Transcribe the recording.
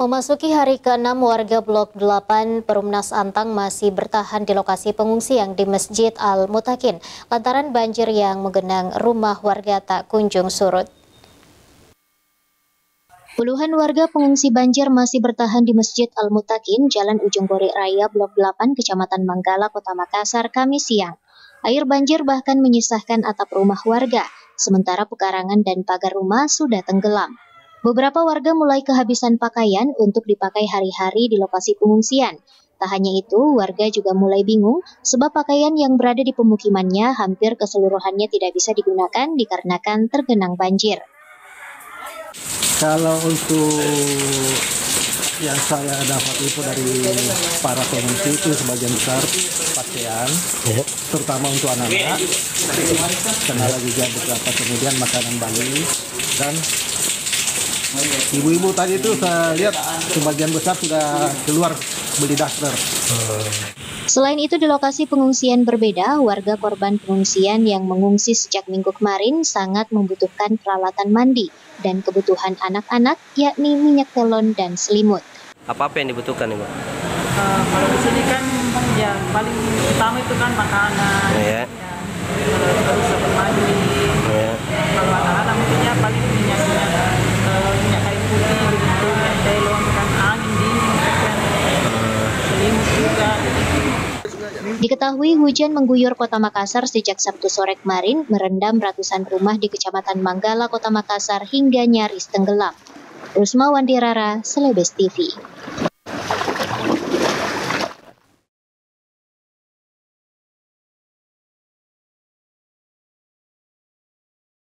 Memasuki hari ke-6, warga Blok 8 Perumnas Antang masih bertahan di lokasi pengungsian di Masjid Al-Mutakin lantaran banjir yang menggenang rumah warga tak kunjung surut. Puluhan warga pengungsi banjir masih bertahan di Masjid Al-Mutakin, Jalan Ujung Borik Raya, Blok 8, Kecamatan Manggala, Kota Makassar, Kamis siang. Air banjir bahkan menyisahkan atap rumah warga, sementara pekarangan dan pagar rumah sudah tenggelam. Beberapa warga mulai kehabisan pakaian untuk dipakai hari-hari di lokasi pengungsian. Tak hanya itu, warga juga mulai bingung sebab pakaian yang berada di pemukimannya hampir keseluruhannya tidak bisa digunakan dikarenakan tergenang banjir. Kalau untuk yang saya dapat itu dari para pengungsi itu sebagian besar pakaian, terutama untuk anak-anak, kendala juga beberapa kemudian makanan bayi, dan ibu-ibu tadi itu saya lihat sebagian besar sudah keluar beli daster. Selain itu, di lokasi pengungsian berbeda, warga korban pengungsian yang mengungsi sejak minggu kemarin sangat membutuhkan peralatan mandi dan kebutuhan anak-anak, yakni minyak telon dan selimut. Apa yang dibutuhkan, Ibu? Kalau di sini kan ya paling utama itu kan makanan, Ya. terus sabun mandi. Ya. Kalau anak-anak mungkinnya paling minyak kayu putih, begitu, minyak telon, kan angin dingin, kan selimut juga. Diketahui hujan mengguyur Kota Makassar sejak Sabtu sore kemarin, merendam ratusan rumah di Kecamatan Manggala, Kota Makassar hingga nyaris tenggelam. Rusma Wandirara, Celebes TV.